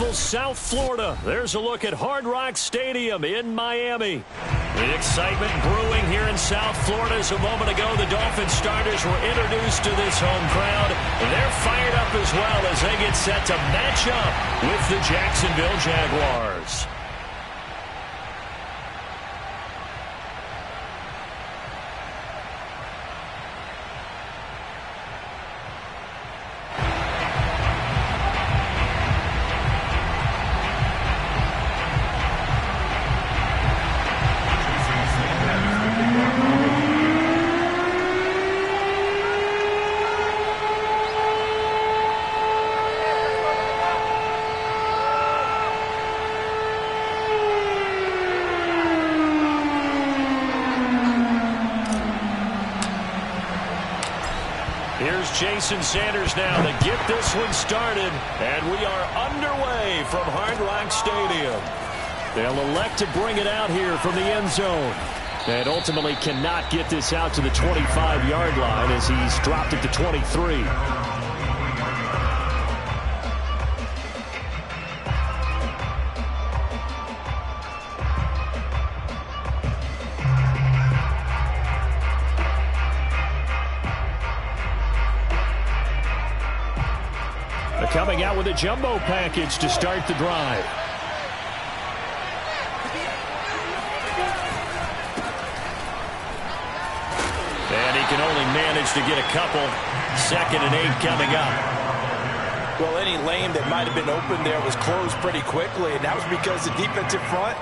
beautiful South Florida. There's a look at Hard Rock Stadium in Miami. The excitement brewing here in South Florida. As a moment ago, the Dolphins starters were introduced to this home crowd. They're fired up as well as they get set to match up with the Jacksonville Jaguars. Here's Jason Sanders now to get this one started, and we are underway from Hard Rock Stadium. They'll elect to bring it out here from the end zone, and ultimately cannot get this out to the 25-yard line as he's dropped it to 23. Coming out with a jumbo package to start the drive. And he can only manage to get a couple. 2nd and 8 coming up. Well, any lane that might have been open there was closed pretty quickly, and that was because the defensive front,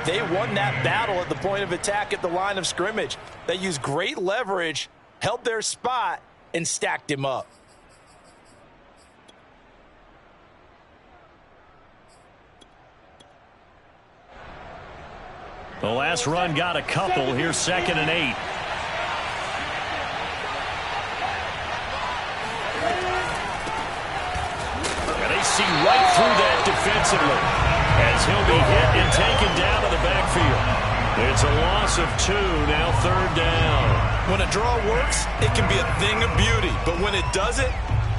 they won that battle at the point of attack at the line of scrimmage. They used great leverage, held their spot, and stacked him up. The last run got a couple. Here's 2nd and 8. And they see right through that defensively as he'll be hit and taken down to the backfield. It's a loss of 2, now 3rd down. When a draw works, it can be a thing of beauty. But when it doesn't,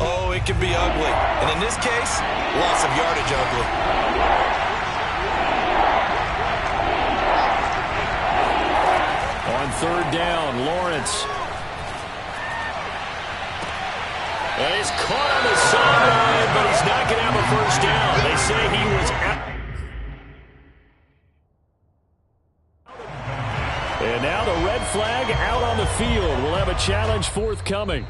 oh, it can be ugly. And in this case, loss of yardage ugly. On 3rd down, Lawrence. And he's caught on the sideline, but he's not going to have a first down. They say he was out. And now the red flag out on the field. We'll have a challenge forthcoming.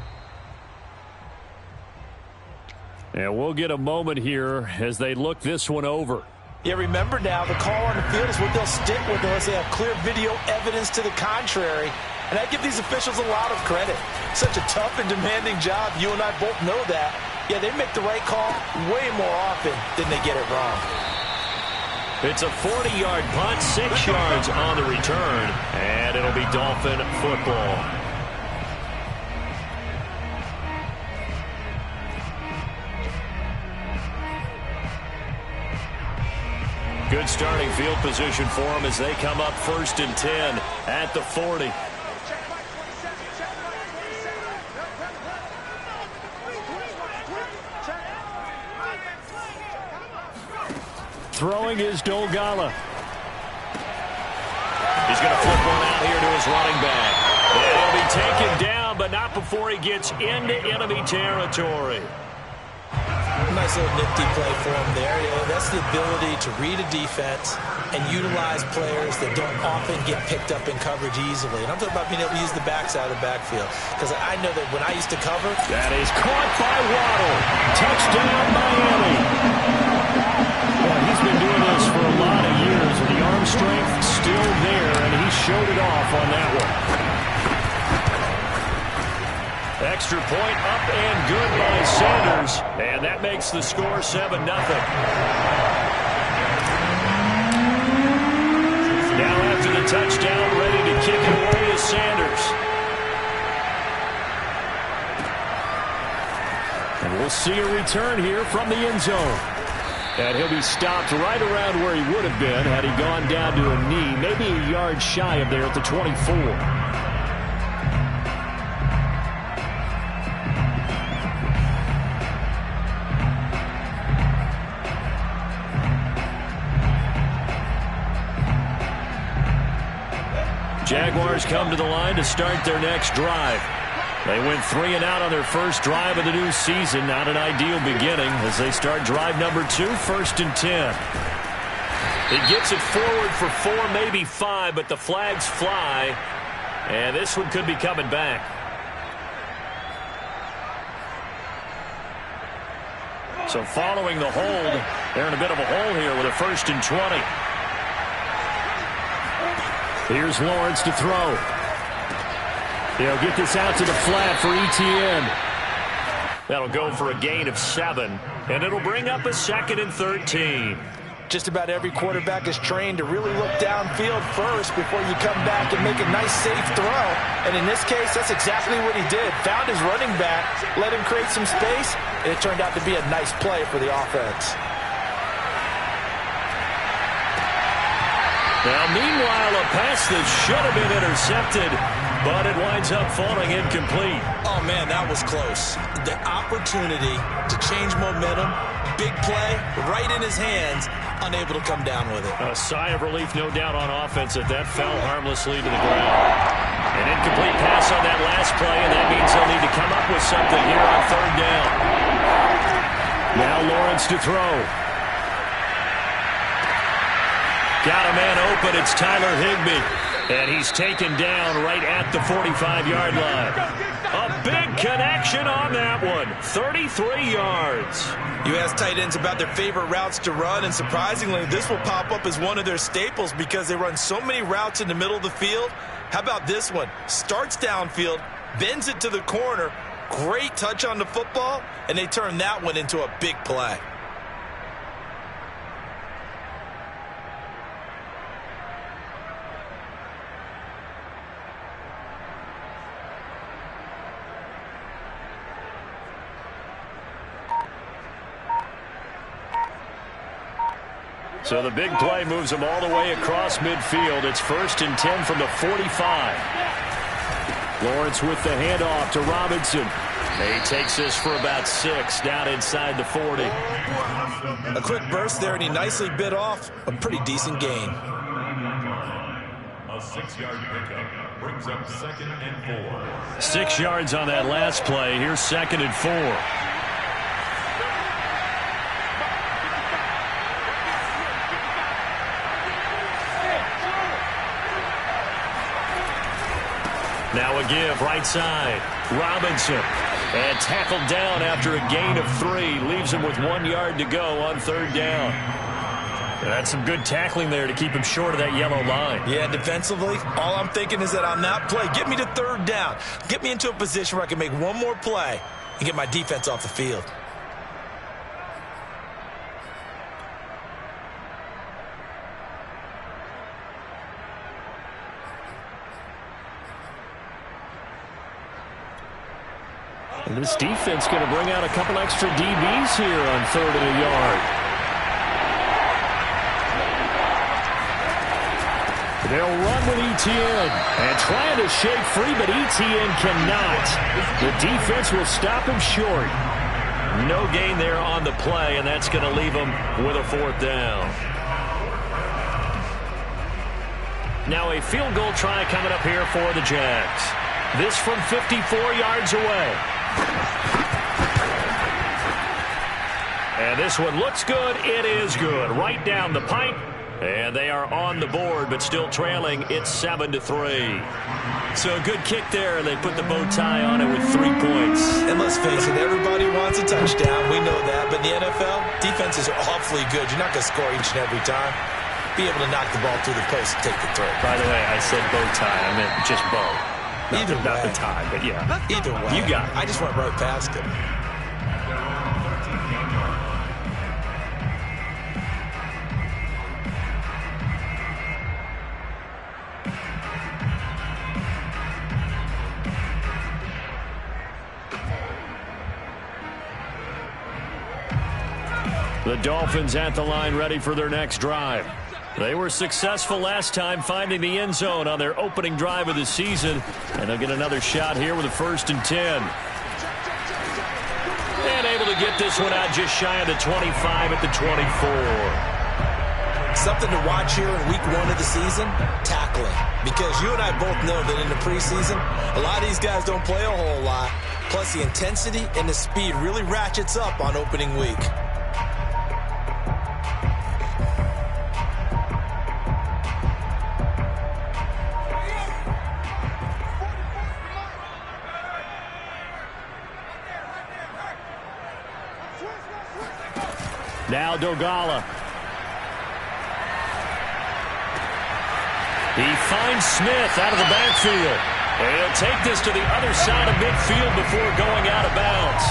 And we'll get a moment here as they look this one over. Yeah, remember now, the call on the field is what they'll stick with unless they have clear video evidence to the contrary. And I give these officials a lot of credit. Such a tough and demanding job. You and I both know that. Yeah, they make the right call way more often than they get it wrong. It's a 40-yard punt, 6 yards on the return, and it'll be Dolphin football. Good starting field position for them as they come up 1st and 10 at the 40. Throwing is Dolgala. He's going to flip one out here to his running back. And he'll be taken down, but not before he gets into enemy territory. Nice little nifty play for him there. You know, that's the ability to read a defense and utilize players that don't often get picked up in coverage easily. And I'm talking about being able to use the backside of the backfield. Because I know that when I used to cover. That is caught by Waddle. Touchdown, Miami. Well, he's been doing this for a lot of years, and the arm strength still there, and he showed it off on that one. Extra point up and good by Sanders, and that makes the score 7-0. Now after the touchdown, ready to kick it away is Sanders. And we'll see a return here from the end zone. And he'll be stopped right around where he would have been had he gone down to a knee, maybe a yard shy of there at the 24. Jaguars come to the line to start their next drive. They went 3 and out on their first drive of the new season. Not an ideal beginning as they start drive number 2, 1st and 10. It gets it forward for 4, maybe 5, but the flags fly. And this one could be coming back. So following the hold, they're in a bit of a hole here with a 1st and 20. Here's Lawrence to throw. He'll get this out to the flat for Etienne. That'll go for a gain of 7, and it'll bring up a 2nd and 13. Just about every quarterback is trained to really look downfield first before you come back and make a nice, safe throw. And in this case, that's exactly what he did. Found his running back, let him create some space, and it turned out to be a nice play for the offense. Now, meanwhile, a pass that should have been intercepted, but it winds up falling incomplete. Oh, man, that was close. The opportunity to change momentum, big play, right in his hands, unable to come down with it. A sigh of relief, no doubt, on offense that fell harmlessly to the ground. An incomplete pass on that last play, and that means they'll need to come up with something here on 3rd down. Now Lawrence to throw. Got a man open. It's Tyler Higbee. And he's taken down right at the 45-yard line. A big connection on that one. 33 yards. You ask tight ends about their favorite routes to run, and surprisingly, this will pop up as one of their staples because they run so many routes in the middle of the field. How about this one? Starts downfield, bends it to the corner, great touch on the football, and they turn that one into a big play. So the big play moves them all the way across midfield. It's 1st and 10 from the 45. Lawrence with the handoff to Robinson. He takes this for about 6 down inside the 40. A quick burst there, and he nicely bit off a pretty decent gain. A 6-yard pickup brings up 2nd and 4. 6 yards on that last play. Here's 2nd and 4. Now a give right side. Robinson. And tackled down after a gain of 3. Leaves him with 1 yard to go on 3rd down. That's some good tackling there to keep him short of that yellow line. Yeah, defensively, all I'm thinking is that on that play, get me to 3rd down. Get me into a position where I can make one more play and get my defense off the field. And this defense going to bring out a couple extra DBs here on 3rd and a yard. They'll run with Etienne and trying to shake free, but Etienne cannot. The defense will stop him short. No gain there on the play, and that's going to leave him with a 4th down. Now a field goal try coming up here for the Jags. This from 54 yards away. And this one looks good. It is good. Right down the pipe. And they are on the board, but still trailing. It's 7-3. So a good kick there, and they put the bow tie on it with 3 points. And let's face it, everybody wants a touchdown. We know that. But in the NFL, defenses are awfully good. You're not going to score each and every time. Be able to knock the ball through the post and take the throw. By the way, I said bow tie. I meant just bow. Not the tie, but yeah. Either way. You got it. I just went right past it. The Dolphins at the line ready for their next drive. They were successful last time finding the end zone on their opening drive of the season. And they'll get another shot here with a 1st and 10. And able to get this one out just shy of the 25 at the 24. Something to watch here in week 1 of the season, tackling. Because you and I both know that in the preseason, a lot of these guys don't play a whole lot. Plus, the intensity and the speed really ratchets up on opening week. Now Dogala. He finds Smith out of the backfield. And he'll take this to the other side of midfield before going out of bounds.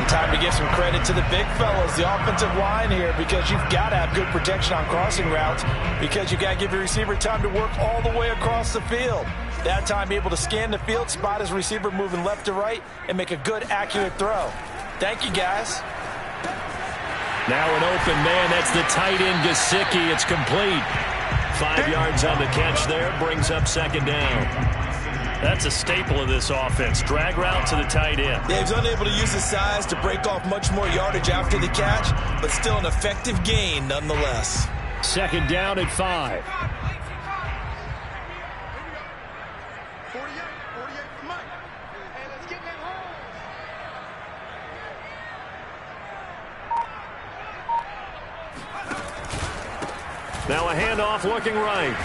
Time to give some credit to the big fellas, the offensive line here, because you've got to have good protection on crossing routes, because you've got to give your receiver time to work all the way across the field. That time, be able to scan the field, spot his receiver moving left to right, and make a good, accurate throw. Thank you, guys. Now an open man. That's the tight end, Gesicki. It's complete. 5 yards on the catch there. Brings up second down. That's a staple of this offense. Drag route to the tight end. Yeah, he's unable to use his size to break off much more yardage after the catch, but still an effective gain nonetheless. Second down at 5. Now a handoff looking right.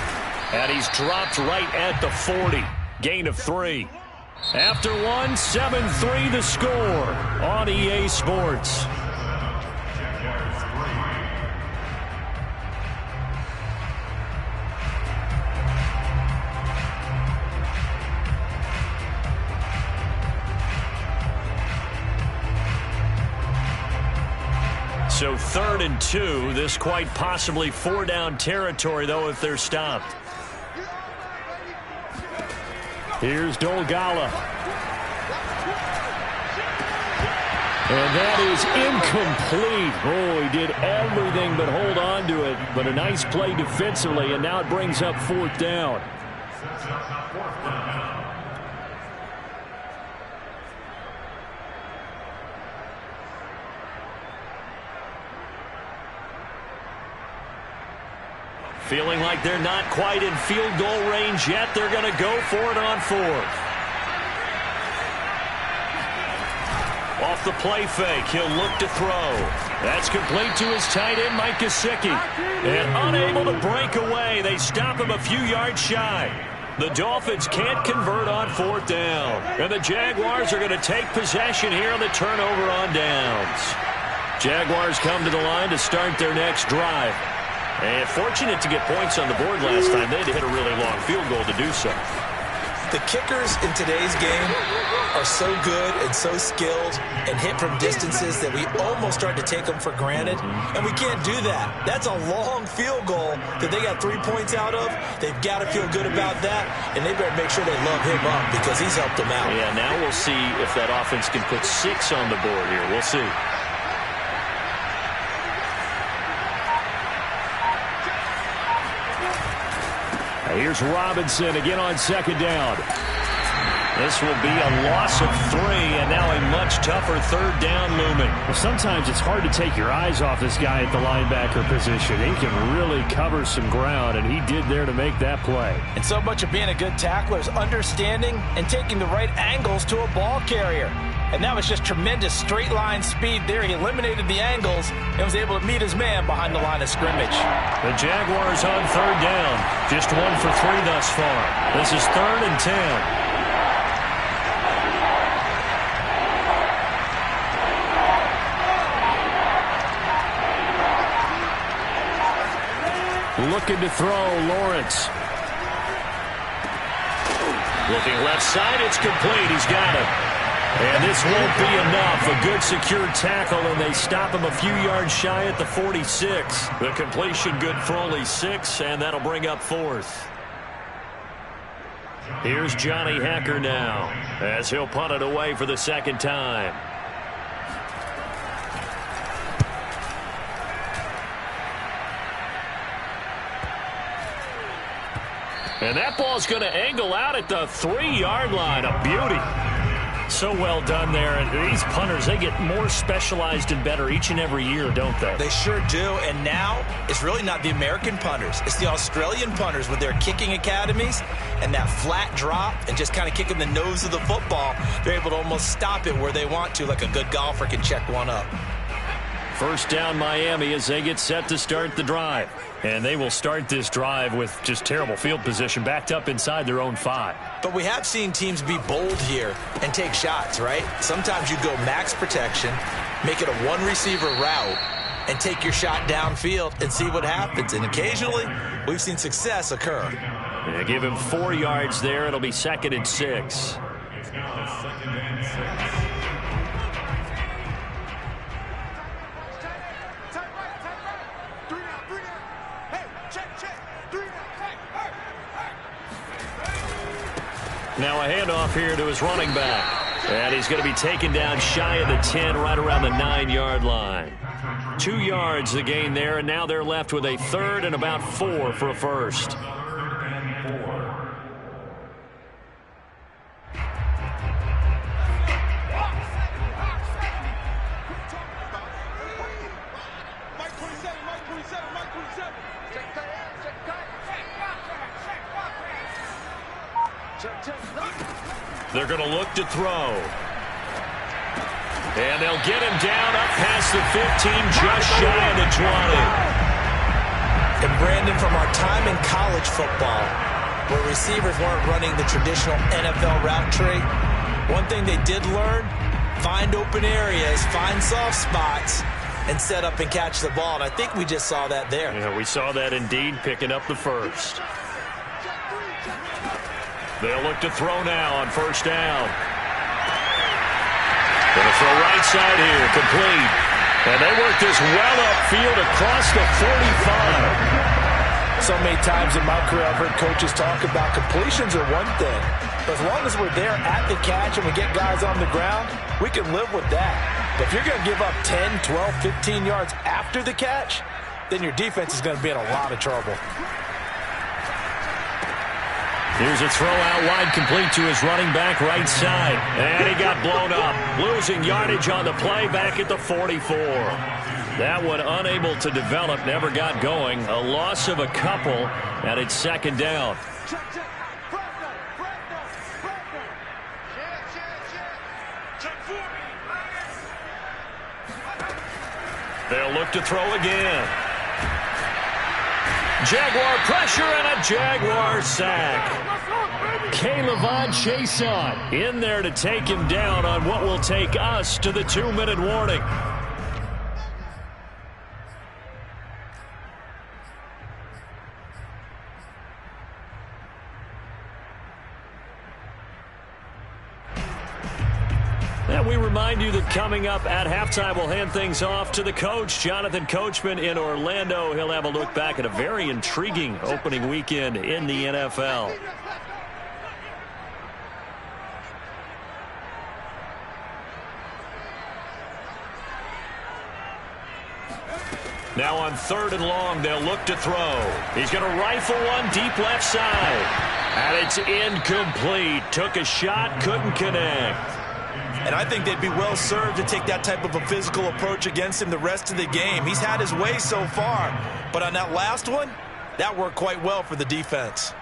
And he's dropped right at the 40. Gain of 3. After one, 7-3 the score on EA Sports. So 3rd and 2. This quite possibly 4-down territory, though, if they're stopped. Here's Dolgala. And that is incomplete. Oh, he did everything but hold on to it. But a nice play defensively, and now it brings up 4th down. Feeling like they're not quite in field goal range yet. They're going to go for it on 4th. Off the play fake, he'll look to throw. That's complete to his tight end, Mike Gesicki. And unable to break away. They stop him a few yards shy. The Dolphins can't convert on 4th down. And the Jaguars are going to take possession here on the turnover on downs. Jaguars come to the line to start their next drive. And fortunate to get points on the board last time. They had to hit a really long field goal to do so. The kickers in today's game are so good and so skilled and hit from distances that we almost start to take them for granted. And we can't do that. That's a long field goal that they got 3 points out of. They've got to feel good about that, and they better make sure they love him up because he's helped them out. Yeah, now we'll see if that offense can put 6 on the board here. We'll see. Here's Robinson again on second down. This will be a loss of 3, and now a much tougher 3rd down looming. Well, sometimes it's hard to take your eyes off this guy at the linebacker position. He can really cover some ground, and he did there to make that play. And so much of being a good tackler is understanding and taking the right angles to a ball carrier. And that was just tremendous straight line speed there. He eliminated the angles and was able to meet his man behind the line of scrimmage. The Jaguars on 3rd down. Just 1 for 3 thus far. This is 3rd and 10. Looking to throw, Lawrence. Looking left side, it's complete. He's got it. And this won't be enough. A good secure tackle, and they stop him a few yards shy at the 46. The completion good for only 6, and that'll bring up 4th. Here's Johnny Hecker now, as he'll punt it away for the 2nd time. And that ball's going to angle out at the 3-yard line. A beauty. So well done there. And these punters, they get more specialized and better each and every year, don't they? They sure do. And now it's really not the American punters. It's the Australian punters with their kicking academies and that flat drop and just kind of kicking the nose of the football. They're able to almost stop it where they want to, like a good golfer can check one up. First down Miami as they get set to start the drive. And they will start this drive with just terrible field position, backed up inside their own 5. But we have seen teams be bold here and take shots, right? Sometimes you go max protection, make it a one-receiver route, and take your shot downfield and see what happens. And occasionally, we've seen success occur. Yeah, give him 4 yards there. It'll be 2nd and 6. It's now 2nd and 6. Now a handoff here to his running back. And he's going to be taken down shy of the 10, right around the 9-yard line. 2 yards the gain there, and now they're left with a 3rd and about 4 for a first. They're going to look to throw. And they'll get him down up past the 15, just shy of the 20. And Brandon, from our time in college football, where receivers weren't running the traditional NFL route tree, one thing they did learn, find open areas, find soft spots, and set up and catch the ball. And I think we just saw that there. Yeah, we saw that indeed, picking up the first. They'll look to throw now on first down. Going to throw right side here, complete. And they work this well upfield across the 45. So many times in my career I've heard coaches talk about completions are one thing. But as long as we're there at the catch and we get guys on the ground, we can live with that. But if you're going to give up 10, 12, 15 yards after the catch, then your defense is going to be in a lot of trouble. Here's a throw out wide, complete to his running back right side. And he got blown up. Losing yardage on the play back at the 44. That one unable to develop, never got going. A loss of a couple, and it's 2nd down. They'll look to throw again. Jaguar pressure and a Jaguar sack. K'Lavon Chaisson in there to take him down on what will take us to the 2-minute warning. And we remind you that coming up at halftime, we'll hand things off to the coach, Jonathan Coachman in Orlando. He'll have a look back at a very intriguing opening weekend in the NFL. Now on 3rd and long, they'll look to throw. He's going to rifle one deep left side. And it's incomplete. Took a shot, couldn't connect. And I think they'd be well served to take that type of a physical approach against him the rest of the game. He's had his way so far. But on that last one, that worked quite well for the defense.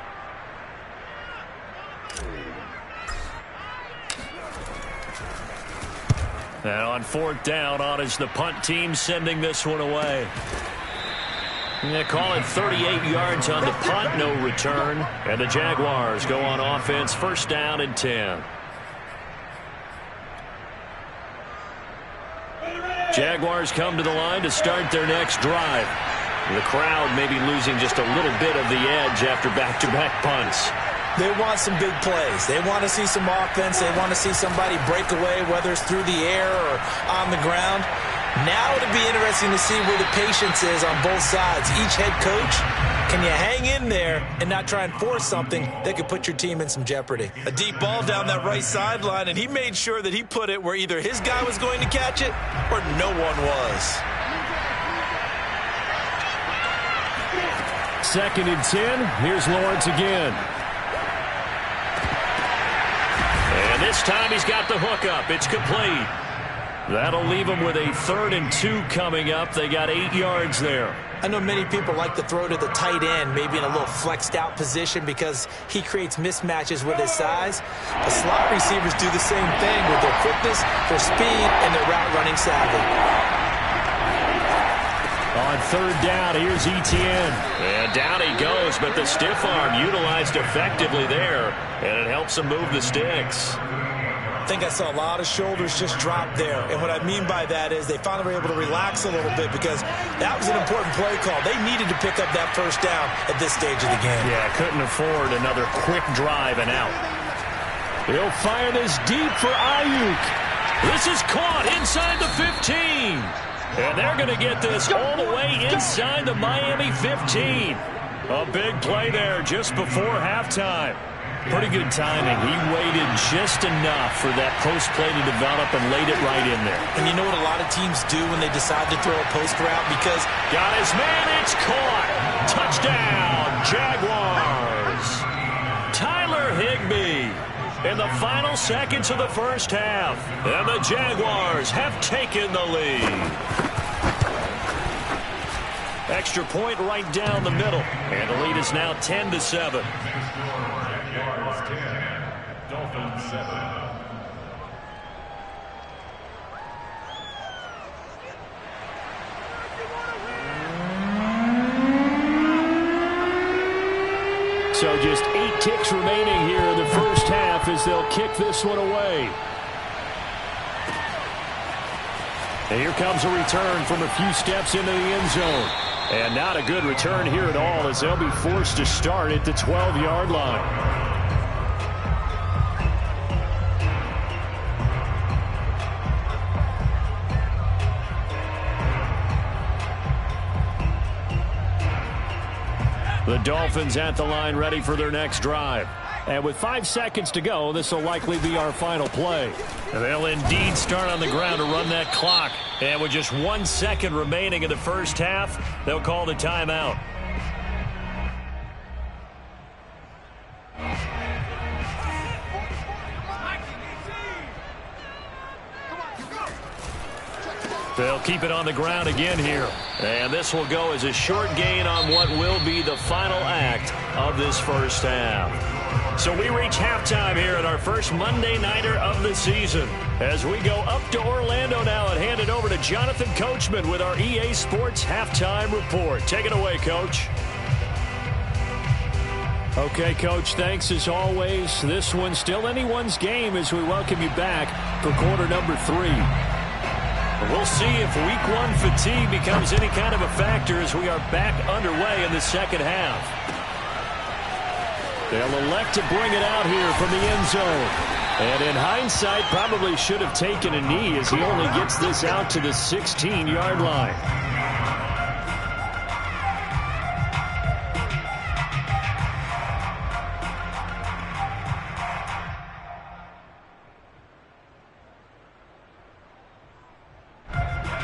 And on 4th down, on is the punt team sending this one away. They call it 38 yards on the punt, no return. And the Jaguars go on offense, 1st down and 10. Jaguars come to the line to start their next drive. The crowd may be losing just a little bit of the edge after back-to-back punts. They want some big plays. They want to see some offense. They want to see somebody break away, whether it's through the air or on the ground. Now it'll be interesting to see where the patience is on both sides. Each head coach, can you hang in there and not try and force something that could put your team in some jeopardy? A deep ball down that right sideline, and he made sure that he put it where either his guy was going to catch it or no one was. 2nd and 10. Here's Lawrence again. And this This time he's got the hook up. It's complete. That'll leave them with a 3rd and 2 coming up. They got 8 yards there. I know many people like to throw to the tight end, maybe in a little flexed out position because he creates mismatches with his size. The slot receivers do the same thing with their quickness, their speed, and their route running savvy. On 3rd down, here's Etienne. And down he goes, but the stiff arm utilized effectively there, and it helps him move the sticks. I think I saw a lot of shoulders just drop there. And what I mean by that is they finally were able to relax a little bit because that was an important play call. They needed to pick up that 1st down at this stage of the game. Yeah, couldn't afford another quick drive and out. He'll fire this deep for Ayuk. This is caught inside the 15. And they're going to get this all the way inside the Miami 15. A big play there just before halftime. Pretty good timing. He waited just enough for that post play to develop and laid it right in there. And you know what a lot of teams do when they decide to throw a post route? Because got his man, it's caught. Touchdown, Jaguars. Tyler Higbee in the final seconds of the 1st half. And the Jaguars have taken the lead. Extra point right down the middle. And the lead is now 10-7. Jaguars 10, Dolphins 7. So just 8 ticks remaining here in the 1st half as they'll kick this one away. And here comes a return from a few steps into the end zone. And not a good return here at all as they'll be forced to start at the 12-yard line. The Dolphins at the line ready for their next drive. And with 5 seconds to go, this will likely be our final play. They'll indeed start on the ground to run that clock. And with just 1 second remaining in the 1st half, they'll call the timeout. They'll keep it on the ground again here. And this will go as a short gain on what will be the final act of this 1st half. So we reach halftime here at our first Monday Nighter of the season. As we go up to Orlando now and hand it over to Jonathan Coachman with our EA Sports Halftime Report. Take it away, Coach. Okay, Coach, thanks as always. This one's still anyone's game as we welcome you back for quarter number 3. We'll see if week 1 fatigue becomes any kind of a factor as we are back underway in the 2nd half. They'll elect to bring it out here from the end zone. And in hindsight, probably should have taken a knee as he only gets this out to the 16-yard line.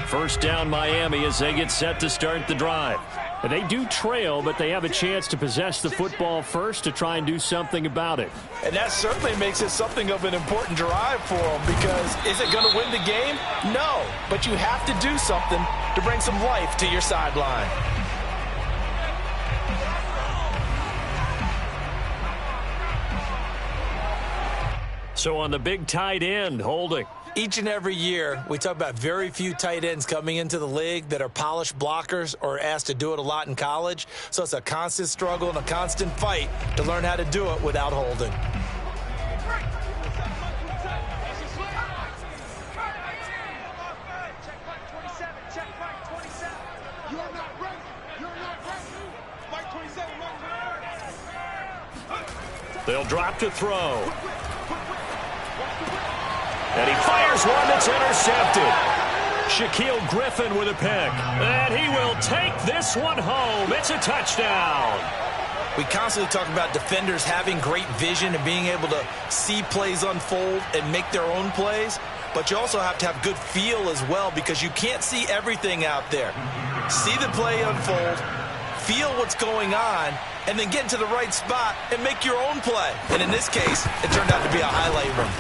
First down Miami as they get set to start the drive. They do trail, but they have a chance to possess the football first to try and do something about it. And that certainly makes it something of an important drive for them because is it going to win the game? No, but you have to do something to bring some life to your sideline. So on the big tight end, holding. Each and every year, we talk about very few tight ends coming into the league that are polished blockers or asked to do it a lot in college. So it's a constant struggle and a constant fight to learn how to do it without holding. They'll drop to throw. And he fires one that's intercepted. Shaquille Griffin with a pick. And he will take this one home. It's a touchdown. We constantly talk about defenders having great vision and being able to see plays unfold and make their own plays. But you also have to have good feel as well because you can't see everything out there. See the play unfold, feel what's going on, and then get into the right spot and make your own play. And in this case, it turned out to be a highlight room.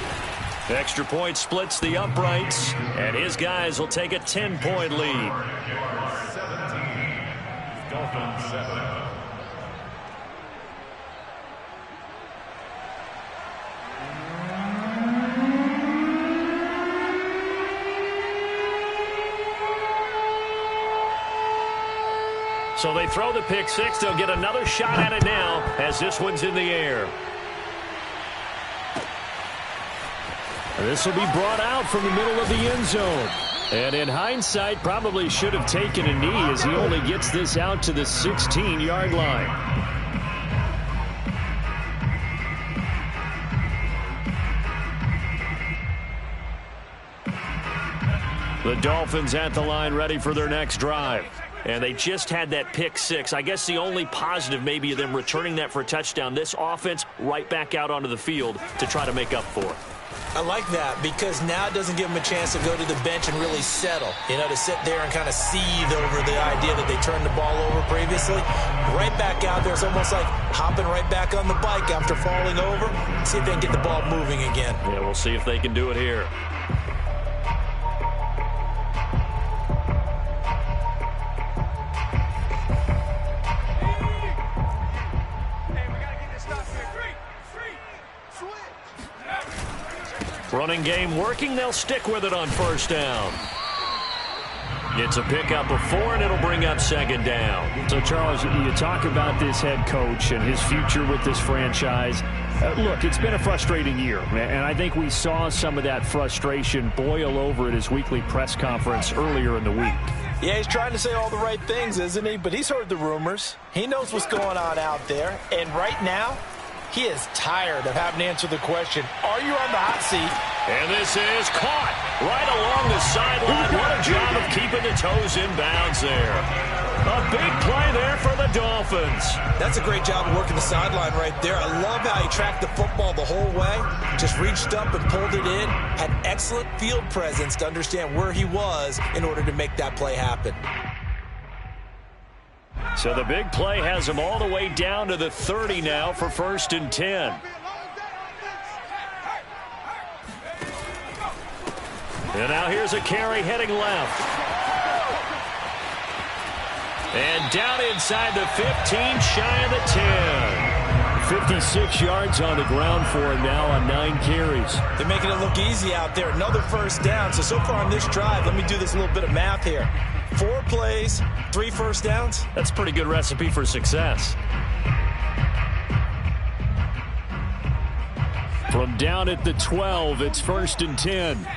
Extra point splits the uprights, and his guys will take a 10-point lead. Jaguars 17, Dolphins 7. So they throw the pick six. They'll get another shot at it now as this one's in the air. This will be brought out from the middle of the end zone. And in hindsight, probably should have taken a knee as he only gets this out to the 16-yard line. The Dolphins at the line ready for their next drive. And they just had that pick six. I guess the only positive maybe of them returning that for a touchdown. This offense right back out onto the field to try to make up for it. I like that because now it doesn't give them a chance to go to the bench and really settle. You know, to sit there and kind of seethe over the idea that they turned the ball over previously. Right back out there. It's almost like hopping right back on the bike after falling over. See if they can get the ball moving again. Yeah, we'll see if they can do it here. Running game working. They'll stick with it on first down. It's a pickup of 4, and it'll bring up second down. So, Charles, you talk about this head coach and his future with this franchise. Look, it's been a frustrating year, and I think we saw some of that frustration boil over at his weekly press conference earlier in the week. Yeah, he's trying to say all the right things, isn't he? But he's heard the rumors. He knows what's going on out there. And right now, he is tired of having to answer the question, are you on the hot seat? And this is caught right along the sideline. What a job of keeping the toes in bounds there. A big play there for the Dolphins. That's a great job of working the sideline right there. I love how he tracked the football the whole way. Just reached up and pulled it in. Had excellent field presence to understand where he was in order to make that play happen. So the big play has him all the way down to the 30 now for 1st and 10. And now here's a carry heading left. And down inside the 15, shy of the 10. 56 yards on the ground for him now on 9 carries. They're making it look easy out there. Another first down. So far on this drive, let me do this little bit of math here. 4 plays, 3 first downs. That's a pretty good recipe for success. From down at the 12, it's 1st and 10.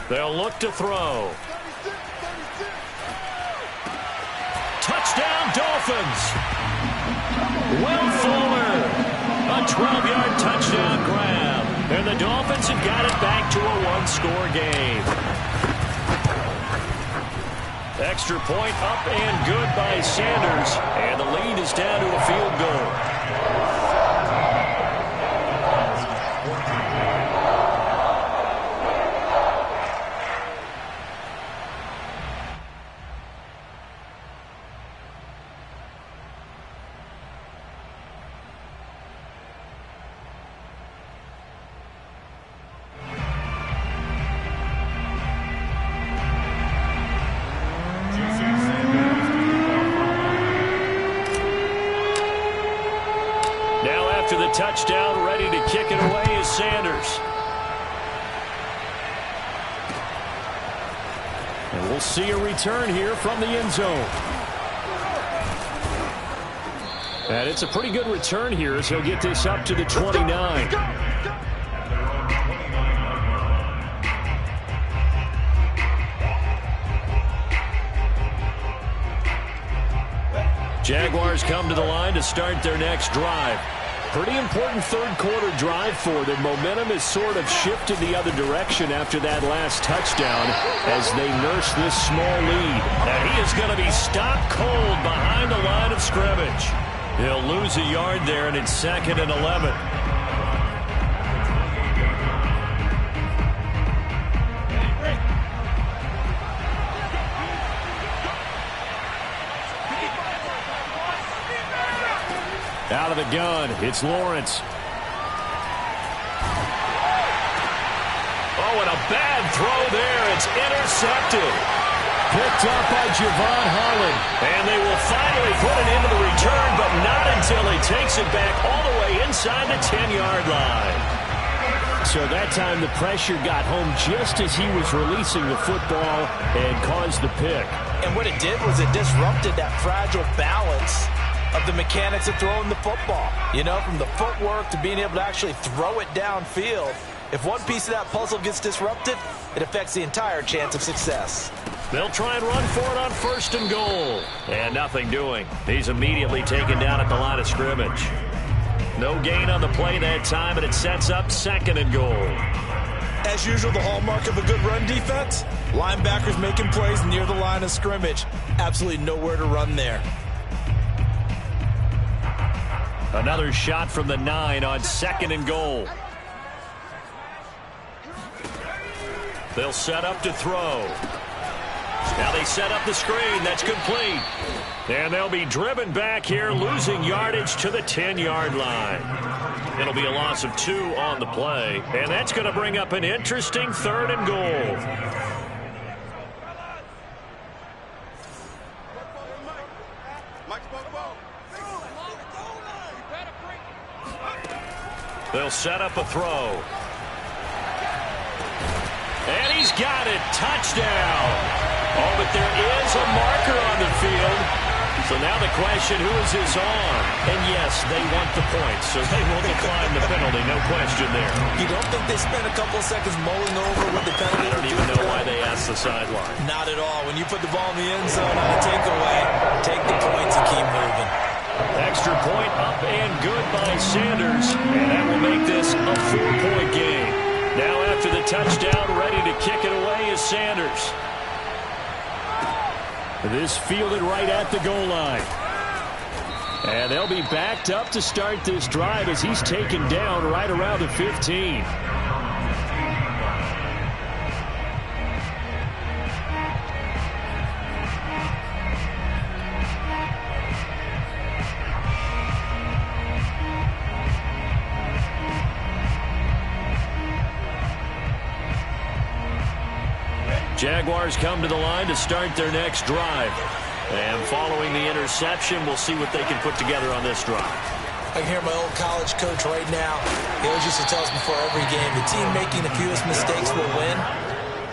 They'll look to throw. Touchdown, Dolphins. Will Fuller. A 12-yard touchdown grab. And the Dolphins have got it back to a 1-score game. Extra point up and good by Sanders. And the lead is down to a field goal. After the touchdown, ready to kick it away is Sanders. And we'll see a return here from the end zone. And it's a pretty good return here as he'll get this up to the 29. Jaguars come to the line to start their next drive. Pretty important third-quarter drive for them. Momentum has sort of shifted the other direction after that last touchdown as they nurse this small lead. And he is going to be stopped cold behind the line of scrimmage. He'll lose a yard there, and it's 2nd and 11. Out of the gun, it's Lawrence. Oh, and a bad throw there. It's intercepted. Picked up by Javon Holland. And they will finally put it into the return, but not until he takes it back all the way inside the 10-yard line. So that time the pressure got home just as he was releasing the football and caused the pick. And what it did was it disrupted that fragile balance of the mechanics of throwing the football. You know, from the footwork to being able to actually throw it downfield. If one piece of that puzzle gets disrupted, it affects the entire chance of success. They'll try and run for it on 1st and goal. And nothing doing. He's immediately taken down at the line of scrimmage. No gain on the play that time, and it sets up 2nd and goal. As usual, the hallmark of a good run defense, linebackers making plays near the line of scrimmage. Absolutely nowhere to run there. Another shot from the 9 on 2nd and goal. They'll set up to throw. Now they set up the screen. That's complete. And they'll be driven back here, losing yardage to the 10-yard line. It'll be a loss of 2 on the play. And that's going to bring up an interesting 3rd and goal. They'll set up a throw. And he's got it. Touchdown. Oh, but there is a marker on the field. So now the question, who is this on? And yes, they want the points, so they will decline the penalty. No question there. You don't think they spent a couple of seconds mulling over what the penalty? I don't even know why they asked the sideline. Not at all. When you put the ball in the end zone on a takeaway, take the points and keep moving. Extra point up and good by Sanders. And that will make this a 4-point game. Now after the touchdown, ready to kick it away is Sanders. This fielded right at the goal line. And they'll be backed up to start this drive as he's taken down right around the 15. Jaguars come to the line to start their next drive. And following the interception, we'll see what they can put together on this drive. I can hear my old college coach right now. He always used to tell us before every game, the team making the fewest mistakes will win.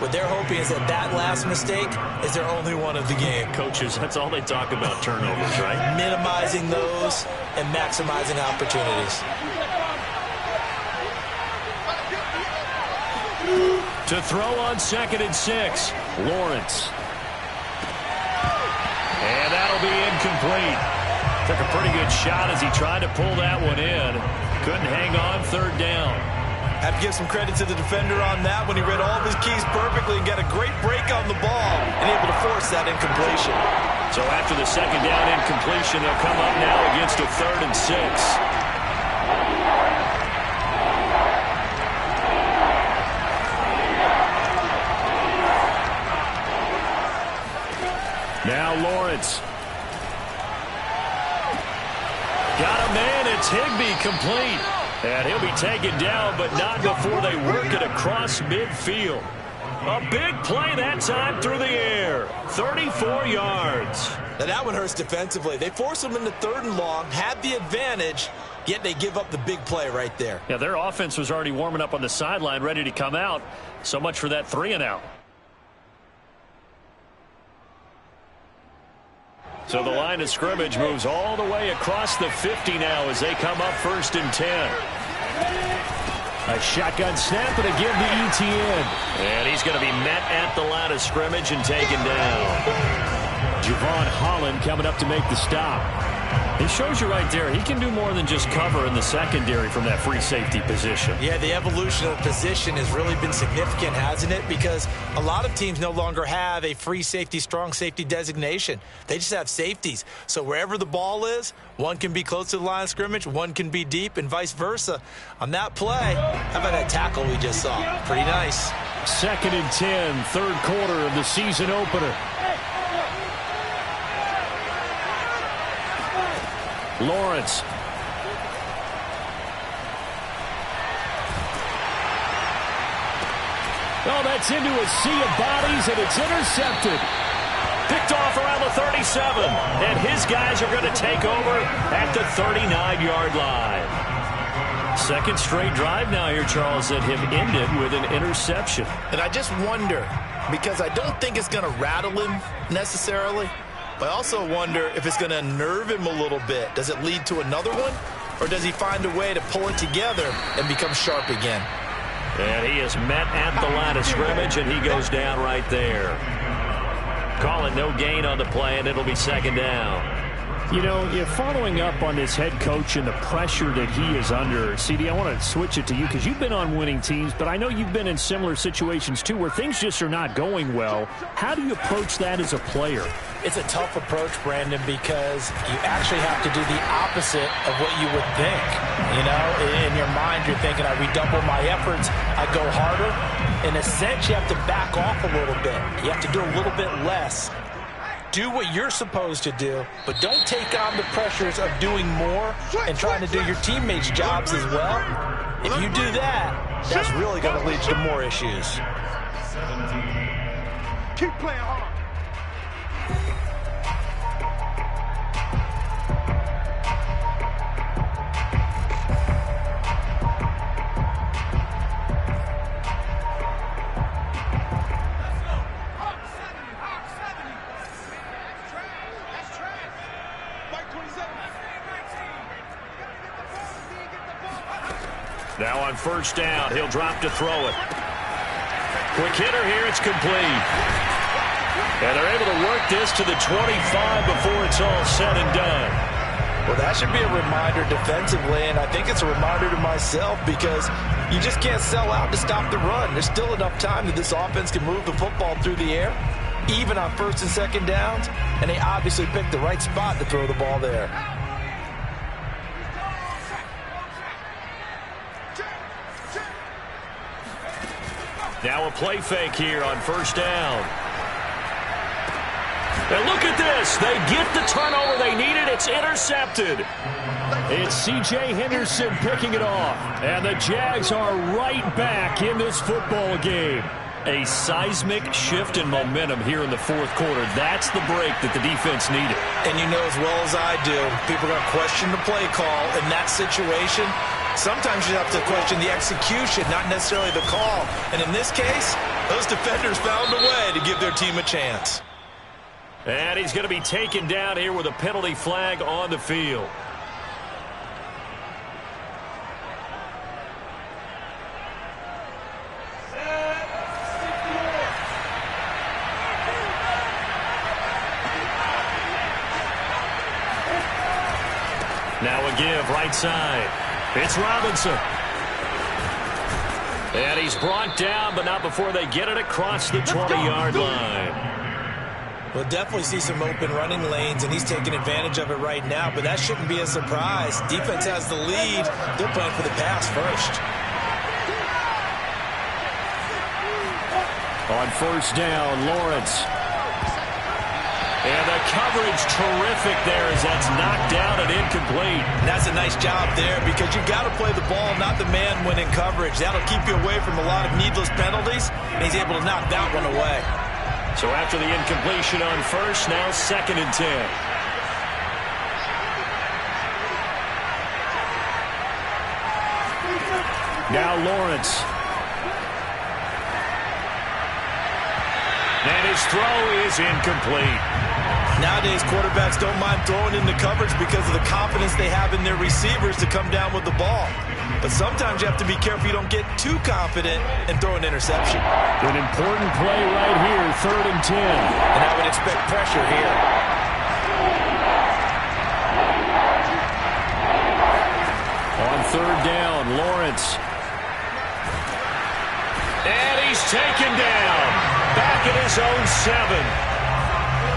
What they're hoping is that that last mistake is their only one of the game. Coaches, that's all they talk about, turnovers, right? Minimizing those and maximizing opportunities. To throw on 2nd and 6, Lawrence. And that'll be incomplete. Took a pretty good shot as he tried to pull that one in. Couldn't hang on 3rd down. Have to give some credit to the defender on that when he read all of his keys perfectly and got a great break on the ball and able to force that incompletion. So after the 2nd down incompletion, they'll come up now against a 3rd and 6. Now Lawrence. Got a man. It's Higbee complete. And he'll be taken down, but not before they work it across midfield. A big play that time through the air. 34 yards. Now that one hurts defensively. They forced him into 3rd and long, had the advantage, yet they give up the big play right there. Yeah, their offense was already warming up on the sideline, ready to come out. So much for that 3-and-out. So the line of scrimmage moves all the way across the 50 now as they come up 1st and 10. A shotgun snap and a give to ETN. And he's going to be met at the line of scrimmage and taken down. Javon Holland coming up to make the stop. He shows you right there, he can do more than just cover in the secondary from that free safety position. Yeah, the evolution of the position has really been significant, hasn't it? Because a lot of teams no longer have a free safety, strong safety designation. They just have safeties. So wherever the ball is, one can be close to the line of scrimmage, one can be deep, and vice versa. On that play, how about that tackle we just saw? Pretty nice. 2nd and 10, 3rd quarter of the season opener. Lawrence. Oh, that's into a sea of bodies, and it's intercepted. Picked off around the 37, and his guys are going to take over at the 39-yard line. Second straight drive now here, Charles, that have ended with an interception. And I just wonder, because I don't think it's going to rattle him necessarily, but I also wonder if it's going to unnerve him a little bit. Does it lead to another one, or does he find a way to pull it together and become sharp again? And he is met at the line of scrimmage, and he goes down right there. Call it no gain on the play, and it'll be second down. You know, following up on this head coach and the pressure that he is under, CD, I want to switch it to you because you've been on winning teams, but I know you've been in similar situations too where things just are not going well. How do you approach that as a player? It's a tough approach, Brandon, because you actually have to do the opposite of what you would think. You know, in your mind, you're thinking, I redouble my efforts, I go harder. In a sense, you have to back off a little bit. You have to do a little bit less. Do what you're supposed to do, but don't take on the pressures of doing more and trying to do your teammates' jobs as well. If you do that, that's really going to lead to more issues. 17. Keep playing hard. Now on first down, he'll drop to throw it. Quick hitter here, it's complete. And they're able to work this to the 25 before it's all said and done. Well, that should be a reminder defensively, and I think it's a reminder to myself because you just can't sell out to stop the run. There's still enough time that this offense can move the football through the air, even on first and second downs, and they obviously picked the right spot to throw the ball there. Now a play fake here on first down. And look at this. They get the turnover they needed. It's intercepted. It's C.J. Henderson picking it off. And the Jags are right back in this football game. A seismic shift in momentum here in the fourth quarter. That's the break that the defense needed. And you know as well as I do, people are going to question the play call in that situation. Sometimes you have to question the execution, not necessarily the call. And in this case, those defenders found a way to give their team a chance. And he's going to be taken down here with a penalty flag on the field. Now a give right side. It's Robinson. And he's brought down, but not before they get it across the 20-yard line. We'll definitely see some open running lanes, and he's taking advantage of it right now, but that shouldn't be a surprise. Defense has the lead. They're playing for the pass first. On first down, Lawrence. And the coverage terrific there as that's knocked down and incomplete. And that's a nice job there because you got to play the ball, not the man when in coverage. That'll keep you away from a lot of needless penalties, and he's able to knock that one away. So after the incompletion on first, now second and 10. Now Lawrence. And his throw is incomplete. Nowadays, quarterbacks don't mind throwing into coverage because of the confidence they have in their receivers to come down with the ball. But sometimes you have to be careful you don't get too confident and throw an interception. An important play right here, third and 10. And I would expect pressure here. On third down, Lawrence. And he's taken down. Back at his own 7.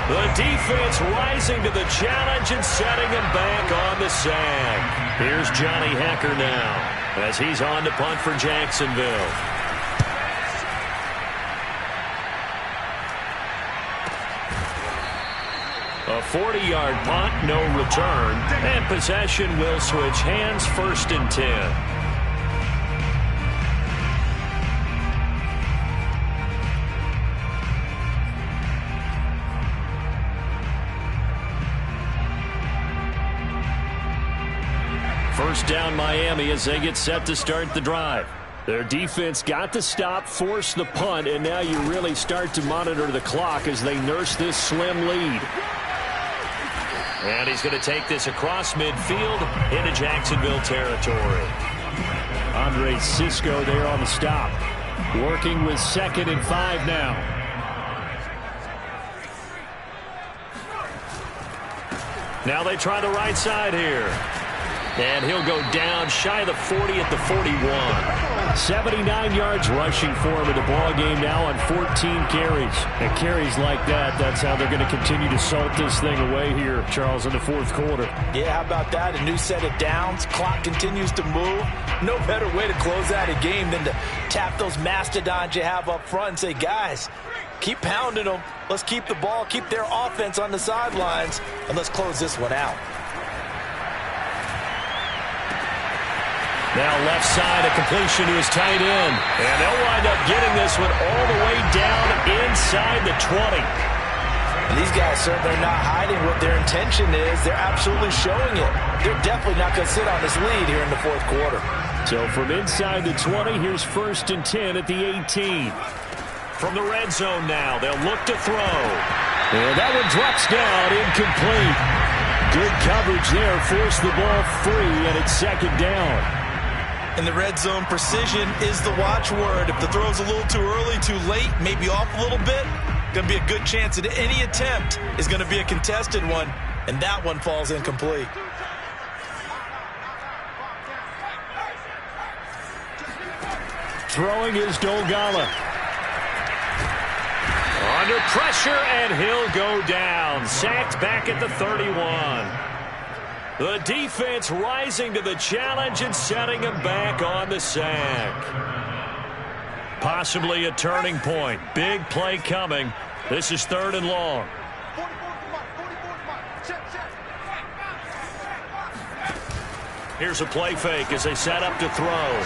The defense rising to the challenge and setting him back on the sack. Here's Johnny Hecker now as he's on to punt for Jacksonville. A 40-yard punt, no return, and possession will switch hands, first and 10. down Miami as they get set to start the drive. Their defense got the stop, forced the punt, and now you really start to monitor the clock as they nurse this slim lead. And he's going to take this across midfield into Jacksonville territory. Andre Cisco there on the stop. Working with 2nd and 5 now. Now they try the right side here. And he'll go down shy of the 40 at the 41. 79 yards rushing for him in the ball game now on 14 carries. And carries like that, that's how they're going to continue to salt this thing away here, Charles, in the 4th quarter. Yeah, how about that? A new set of downs. Clock continues to move. No better way to close out a game than to tap those mastodons you have up front and say, guys, keep pounding them. Let's keep the ball, keep their offense on the sidelines, and let's close this one out. Now left side, a completion to his tight end. And they'll wind up getting this one all the way down inside the 20. And these guys certainly are not hiding what their intention is. They're absolutely showing it. They're definitely not going to sit on this lead here in the 4th quarter. So from inside the 20, here's 1st and 10 at the 18. From the red zone now, they'll look to throw. And that one drops down, incomplete. Good coverage there, forced the ball free, and it's 2nd down. In the red zone, precision is the watchword. If the throw's a little too early, too late, maybe off a little bit, going to be a good chance that any attempt is going to be a contested one, and that one falls incomplete. Throwing is Dolgala. Under pressure, and he'll go down. Sacked back at the 31. The defense rising to the challenge and setting him back on the sack. Possibly a turning point. Big play coming. This is 3rd and long. Here's a play fake as they set up to throw.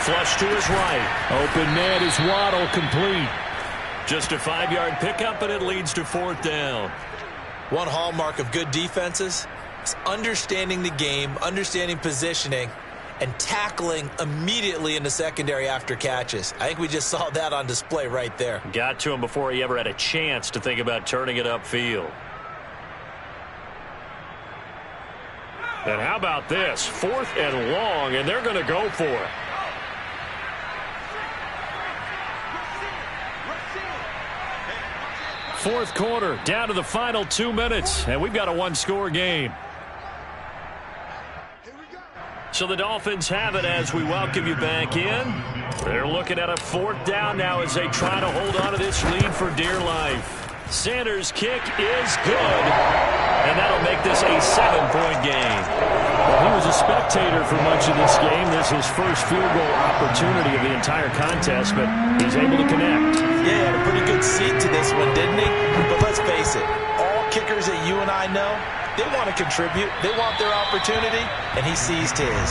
Flush to his right. Open man is Waddle, complete. Just a 5-yard pickup, and it leads to 4th down. One hallmark of good defenses is understanding the game, understanding positioning, and tackling immediately in the secondary after catches. I think we just saw that on display right there. Got to him before he ever had a chance to think about turning it upfield. And how about this? 4th and long, and they're going to go for it. Fourth quarter, down to the final 2 minutes, and we've got a 1-score game. So the Dolphins have it as we welcome you back in. They're looking at a 4th down now as they try to hold on to this lead for dear life. Sanders' kick is good, and that'll make this a 7-point game. Well, he was a spectator for much of this game. This is his first field goal opportunity of the entire contest, but he's able to connect. Yeah, he had a pretty good seat to this one, didn't he? But let's face it, all kickers that you and I know, they want to contribute. They want their opportunity, and he seized his.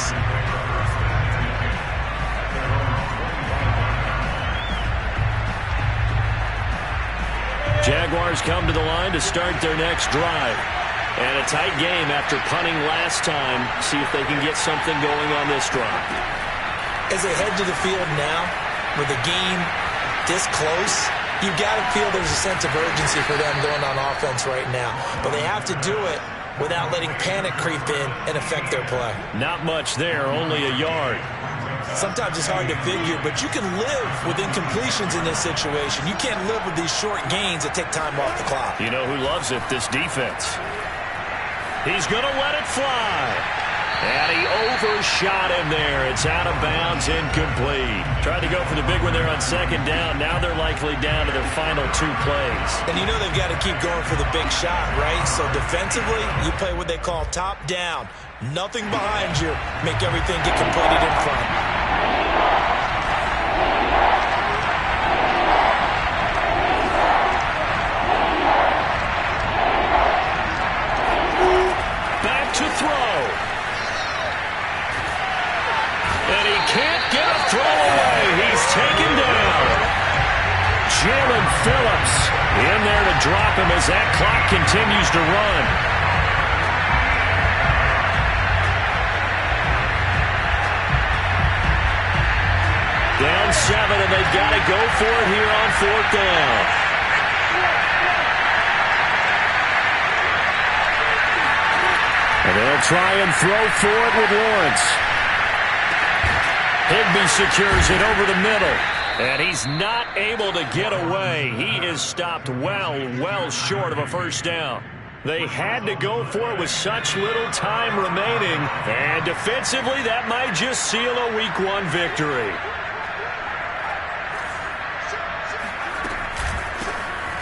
Jaguars come to the line to start their next drive. And a tight game after punting last time. See if they can get something going on this drive. As they head to the field now, with the game this close, you've got to feel there's a sense of urgency for them going on offense right now. But they have to do it without letting panic creep in and affect their play. Not much there, only a yard. Sometimes it's hard to figure, but you can live with incompletions in this situation. You can't live with these short gains that take time off the clock. You know who loves it? This defense. He's going to let it fly. And he overshot him there. It's out of bounds, incomplete. Tried to go for the big one there on 2nd down. Now they're likely down to their final 2 plays. And you know they've got to keep going for the big shot, right? So defensively, you play what they call top down. Nothing behind you. Make everything get completed in front. Back to throw. And he can't get a throw away. He's taken down. Jalen Phillips in there to drop him as that clock continues to run. 7, and they've got to go for it here on 4th down. And they'll try and throw for it with Lawrence. Higbee secures it over the middle. And he's not able to get away. He is stopped well short of a first down. They had to go for it with such little time remaining. And defensively, that might just seal a Week 1 victory.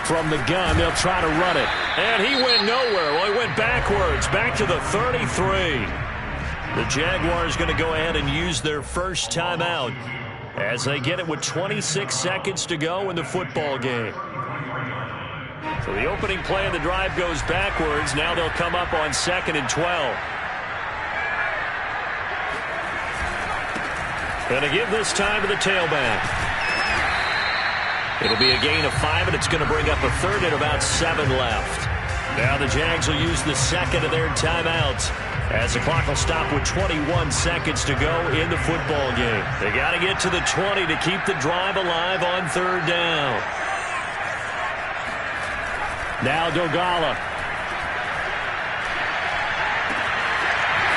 From the gun, they'll try to run it. And he went nowhere. Well, he went backwards, back to the 33. The Jaguars going to go ahead and use their first timeout as they get it with 26 seconds to go in the football game. So the opening play of the drive goes backwards. Now they'll come up on 2nd and 12. Going to give this time to the tailback. It'll be a gain of 5, and it's going to bring up a 3rd and about 7 left. Now the Jags will use the second of their timeouts, as the clock will stop with 21 seconds to go in the football game. They got to get to the 20 to keep the drive alive on 3rd down. Now Dogala.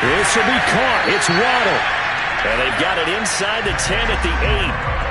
This will be caught. It's Waddle. And they've got it inside the 10 at the 8.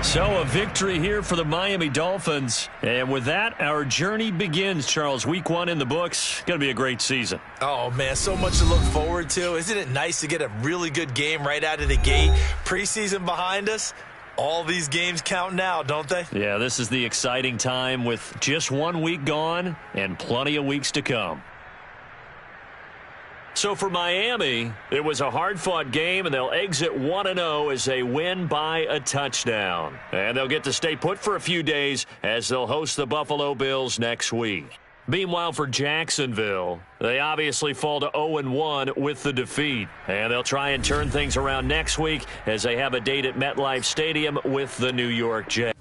So a victory here for the Miami Dolphins. And with that, our journey begins, Charles. Week 1 in the books. Going to be a great season. Oh, man, so much to look forward to. Isn't it nice to get a really good game right out of the gate? Preseason behind us. All these games count now, don't they? Yeah, this is the exciting time with just 1 week gone and plenty of weeks to come. So for Miami, it was a hard-fought game, and they'll exit 1-0 as they win by a touchdown. And they'll get to stay put for a few days as they'll host the Buffalo Bills next week. Meanwhile, for Jacksonville, they obviously fall to 0-1 with the defeat. And they'll try and turn things around next week as they have a date at MetLife Stadium with the New York Jets.